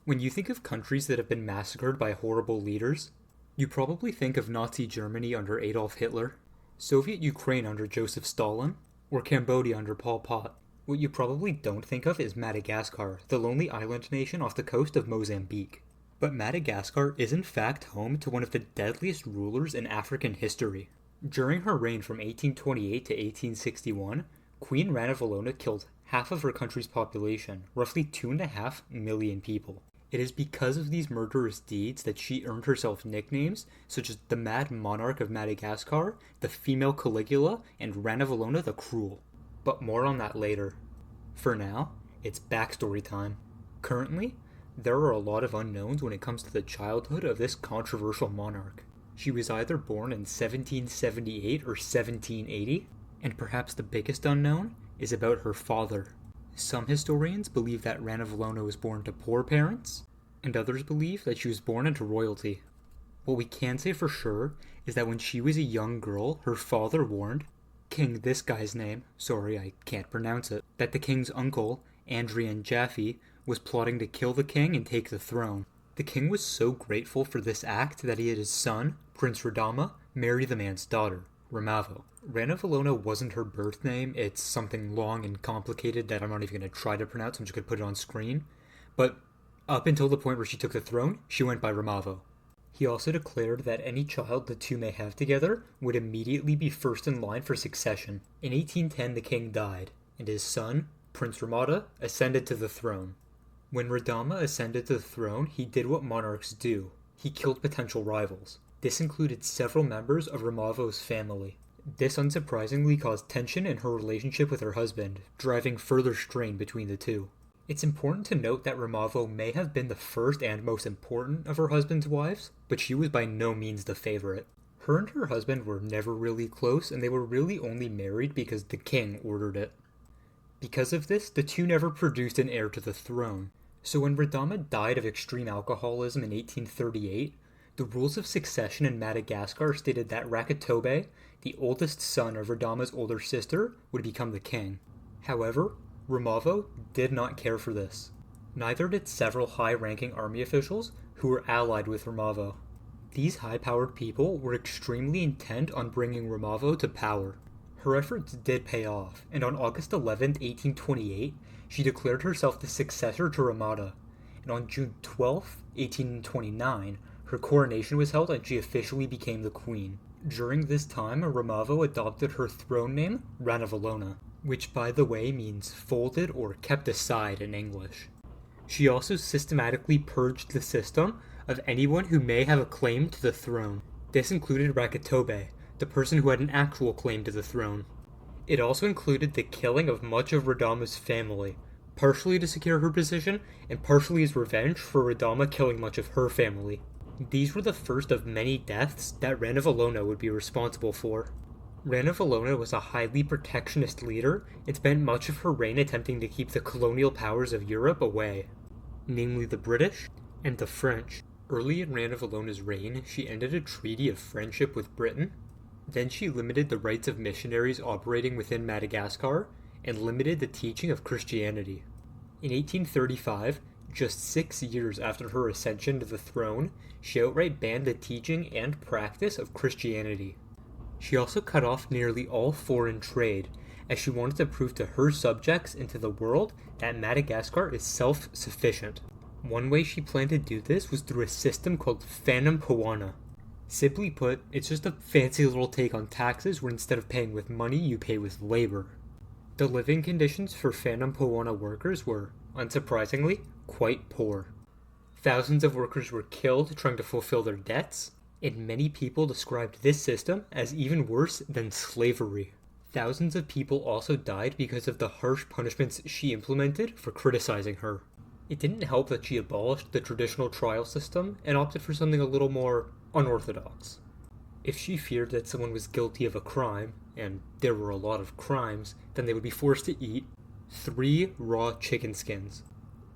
When you think of countries that have been massacred by horrible leaders, you probably think of Nazi Germany under Adolf Hitler, Soviet Ukraine under Joseph Stalin, or Cambodia under Pol Pot. What you probably don't think of is Madagascar, the lonely island nation off the coast of Mozambique. But Madagascar is in fact home to one of the deadliest rulers in African history. During her reign from 1828 to 1861, Queen Ranavalona killed half of her country's population, roughly 2.5 million people. It is because of these murderous deeds that she earned herself nicknames such as the Mad Monarch of Madagascar, the Female Caligula, and Ranavalona the Cruel. But more on that later. For now, it's backstory time. Currently, there are a lot of unknowns when it comes to the childhood of this controversial monarch. She was either born in 1778 or 1780, and perhaps the biggest unknown is about her father. Some historians believe that Ranavalona was born to poor parents, and others believe that she was born into royalty. What we can say for sure is that when she was a young girl, her father warned King this guy's name, sorry I can't pronounce it, that the king's uncle, Andrian Jaffe, was plotting to kill the king and take the throne. The king was so grateful for this act that he had his son, Prince Radama, marry the man's daughter, Ramavo. Ranavalona wasn't her birth name, it's something long and complicated that I'm not even going to try to pronounce, I'm just going to put it on screen. But up until the point where she took the throne, she went by Ramavo. He also declared that any child the two may have together would immediately be first in line for succession. In 1810 the king died, and his son, Prince Ramada, ascended to the throne. When Radama ascended to the throne, he did what monarchs do. He killed potential rivals. This included several members of Ramavo's family. This unsurprisingly caused tension in her relationship with her husband, driving further strain between the two. It's important to note that Ramavo may have been the first and most important of her husband's wives, but she was by no means the favorite. Her and her husband were never really close, and they were really only married because the king ordered it. Because of this, the two never produced an heir to the throne. So when Radama died of extreme alcoholism in 1838, the rules of succession in Madagascar stated that Rakatobe, the oldest son of Radama's older sister, would become the king. However, Ramavo did not care for this. Neither did several high-ranking army officials who were allied with Ramavo. These high-powered people were extremely intent on bringing Ramavo to power. Her efforts did pay off, and on August 11, 1828, she declared herself the successor to Ramada, and on June 12, 1829, her coronation was held and she officially became the queen. During this time, Ramavo adopted her throne name, Ranavalona, which by the way means folded or kept aside in English. She also systematically purged the system of anyone who may have a claim to the throne. This included Rakatobe, the person who had an actual claim to the throne. It also included the killing of much of Radama's family, partially to secure her position, and partially as revenge for Radama killing much of her family. These were the first of many deaths that Ranavalona would be responsible for. Ranavalona was a highly protectionist leader and spent much of her reign attempting to keep the colonial powers of Europe away, namely the British and the French. Early in Ranavalona's reign, she ended a treaty of friendship with Britain. Then she limited the rights of missionaries operating within Madagascar and limited the teaching of Christianity. In 1835, just 6 years after her ascension to the throne, she outright banned the teaching and practice of Christianity. She also cut off nearly all foreign trade, as she wanted to prove to her subjects and to the world that Madagascar is self-sufficient. One way she planned to do this was through a system called Phantom Pawana. Simply put, it's just a fancy little take on taxes where instead of paying with money, you pay with labor. The living conditions for Phantom Pawana workers were, unsurprisingly, quite poor. Thousands of workers were killed trying to fulfill their debts, and many people described this system as even worse than slavery. Thousands of people also died because of the harsh punishments she implemented for criticizing her. It didn't help that she abolished the traditional trial system and opted for something a little more unorthodox. If she feared that someone was guilty of a crime, and there were a lot of crimes, then they would be forced to eat 3 raw chicken skins.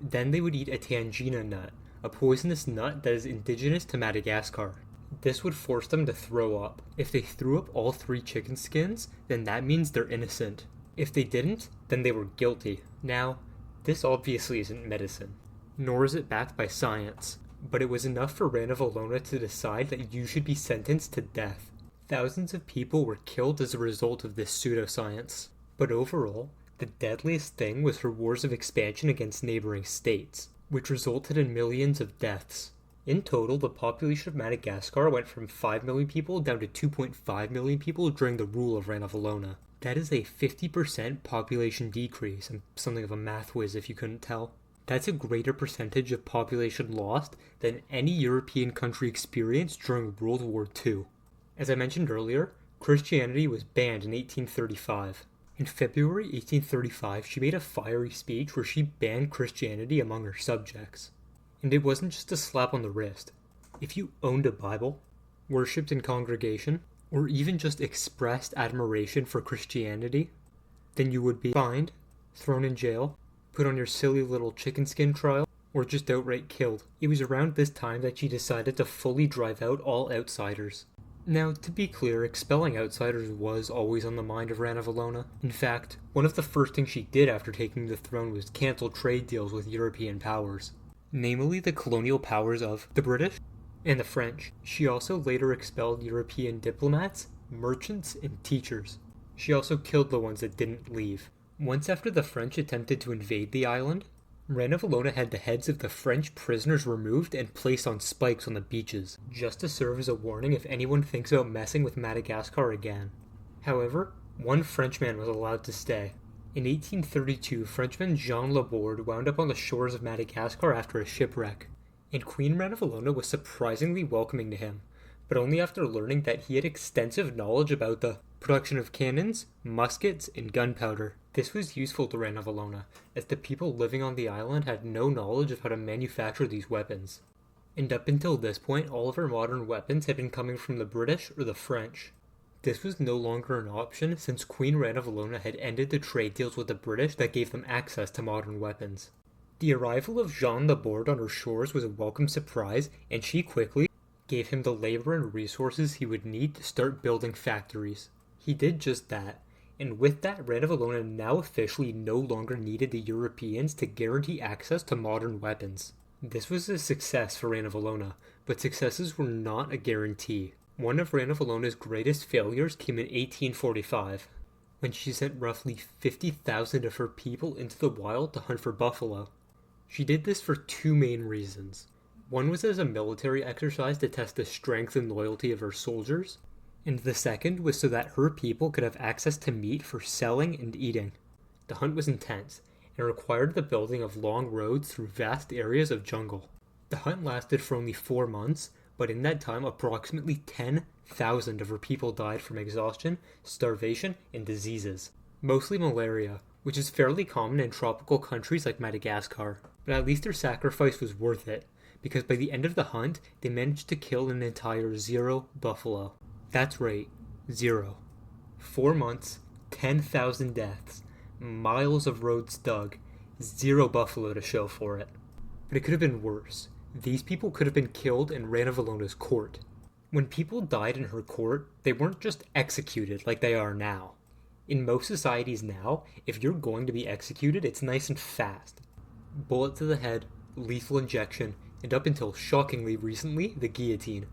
Then they would eat a tangina nut, a poisonous nut that is indigenous to Madagascar. This would force them to throw up. If they threw up all 3 chicken skins, then that means they're innocent. If they didn't, then they were guilty. Now, this obviously isn't medicine. nor is it backed by science, but it was enough for Ranavalona to decide that you should be sentenced to death. Thousands of people were killed as a result of this pseudoscience, but overall, the deadliest thing was her wars of expansion against neighboring states, which resulted in millions of deaths. In total, the population of Madagascar went from 5 million people down to 2.5 million people during the rule of Ranavalona. That is a 50% population decrease. I'm something of a math whiz if you couldn't tell. That's a greater percentage of population lost than any European country experienced during World War II. As I mentioned earlier, Christianity was banned in 1835. In February 1835, she made a fiery speech where she banned Christianity among her subjects. And it wasn't just a slap on the wrist. If you owned a Bible, worshipped in congregation, or even just expressed admiration for Christianity, then you would be fined, thrown in jail, put on your silly little chicken skin trial, or just outright killed. It was around this time that she decided to fully drive out all outsiders. Now, to be clear, expelling outsiders was always on the mind of Ranavalona. In fact, one of the first things she did after taking the throne was cancel trade deals with European powers, namely the colonial powers of the British and the French. She also later expelled European diplomats, merchants, and teachers. She also killed the ones that didn't leave. Once after the French attempted to invade the island, Ranavalona had the heads of the French prisoners removed and placed on spikes on the beaches, just to serve as a warning if anyone thinks about messing with Madagascar again. However, one Frenchman was allowed to stay. In 1832, Frenchman Jean Laborde wound up on the shores of Madagascar after a shipwreck, and Queen Ranavalona was surprisingly welcoming to him, but only after learning that he had extensive knowledge about the production of cannons, muskets, and gunpowder. This was useful to Ranavalona, as the people living on the island had no knowledge of how to manufacture these weapons. And up until this point, all of her modern weapons had been coming from the British or the French. This was no longer an option since Queen Ranavalona had ended the trade deals with the British that gave them access to modern weapons. The arrival of Jean Laborde on her shores was a welcome surprise, and she quickly gave him the labor and resources he would need to start building factories. He did just that, and with that, Ranavalona now officially no longer needed the Europeans to guarantee access to modern weapons. This was a success for Ranavalona, but successes were not a guarantee. One of Ranavalona's greatest failures came in 1845, when she sent roughly 50,000 of her people into the wild to hunt for buffalo. She did this for two main reasons. One was as a military exercise to test the strength and loyalty of her soldiers, and the second was so that her people could have access to meat for selling and eating. The hunt was intense, and required the building of long roads through vast areas of jungle. The hunt lasted for only 4 months, but in that time approximately 10,000 of her people died from exhaustion, starvation, and diseases. Mostly malaria, which is fairly common in tropical countries like Madagascar. But at least their sacrifice was worth it, because by the end of the hunt, they managed to kill an entire 0 buffalo. That's right, 0. 4 months, 10,000 deaths, miles of roads dug, 0 buffalo to show for it. But it could have been worse. These people could have been killed in Ranavalona's court. When people died in her court, they weren't just executed like they are now. In most societies now, if you're going to be executed, it's nice and fast. Bullet to the head, lethal injection, and up until shockingly recently, the guillotine.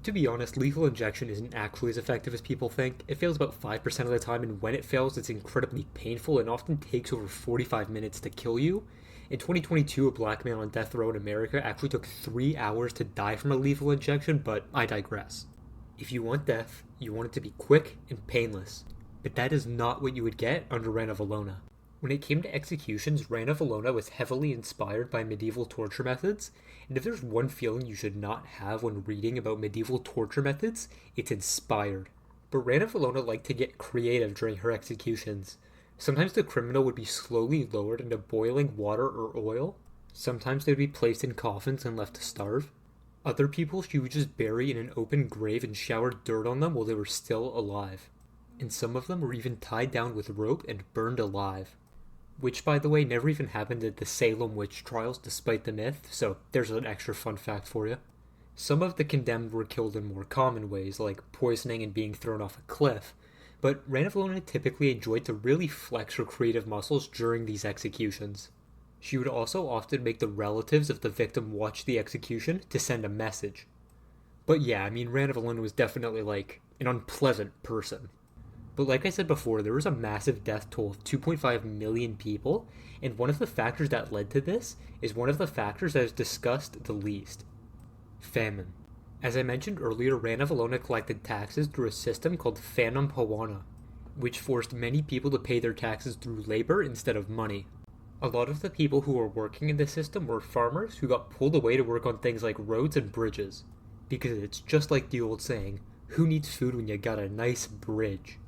To be honest, lethal injection isn't actually as effective as people think. It fails about 5% of the time, and when it fails, it's incredibly painful and often takes over 45 minutes to kill you. In 2022, a black man on death row in America actually took 3 hours to die from a lethal injection, but I digress. If you want death, you want it to be quick and painless. But that is not what you would get under Ranavalona. When it came to executions, Ranavalona was heavily inspired by medieval torture methods, and if there's one feeling you should not have when reading about medieval torture methods, it's inspired. But Ranavalona liked to get creative during her executions. Sometimes the criminal would be slowly lowered into boiling water or oil. Sometimes they would be placed in coffins and left to starve. Other people she would just bury in an open grave and shower dirt on them while they were still alive. And some of them were even tied down with rope and burned alive. Which, by the way, never even happened at the Salem witch trials despite the myth, so there's an extra fun fact for you. Some of the condemned were killed in more common ways, like poisoning and being thrown off a cliff, but Ranavalona typically enjoyed to really flex her creative muscles during these executions. She would also often make the relatives of the victim watch the execution to send a message. But yeah, I mean, Ranavalona was definitely like an unpleasant person. But like I said before, there was a massive death toll of 2.5 million people, and one of the factors that led to this is one of the factors that is discussed the least: famine. As I mentioned earlier, Ranavalona collected taxes through a system called Phantom Pawana, which forced many people to pay their taxes through labor instead of money. A lot of the people who were working in the system were farmers who got pulled away to work on things like roads and bridges. Because it's just like the old saying, who needs food when you got a nice bridge?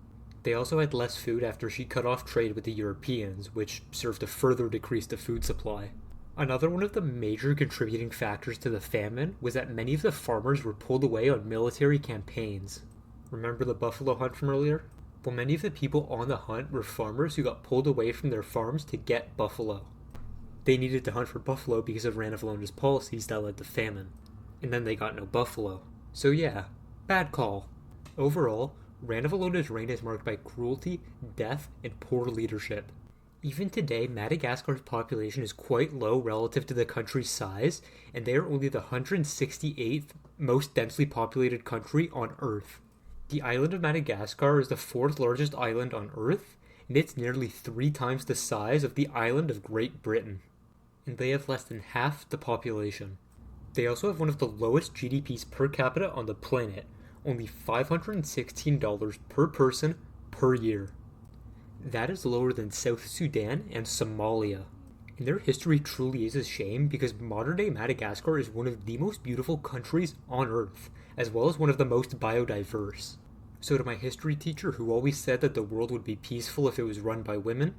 They also had less food after she cut off trade with the Europeans, which served to further decrease the food supply. Another one of the major contributing factors to the famine was that many of the farmers were pulled away on military campaigns. Remember the buffalo hunt from earlier? Well, many of the people on the hunt were farmers who got pulled away from their farms to get buffalo. They needed to hunt for buffalo because of Ranavalona's policies that led to famine. And then they got no buffalo. So yeah, bad call. Overall, Ranavalona's reign is marked by cruelty, death, and poor leadership. Even today, Madagascar's population is quite low relative to the country's size, and they are only the 168th most densely populated country on Earth. The island of Madagascar is the 4th largest island on Earth, and it's nearly 3 times the size of the island of Great Britain. And they have less than half the population. They also have one of the lowest GDPs per capita on the planet, only $516 per person per year. That is lower than South Sudan and Somalia. And their history truly is a shame because modern-day Madagascar is one of the most beautiful countries on Earth, as well as one of the most biodiverse. So to my history teacher who always said that the world would be peaceful if it was run by women,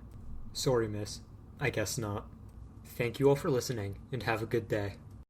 sorry miss, I guess not. Thank you all for listening, and have a good day.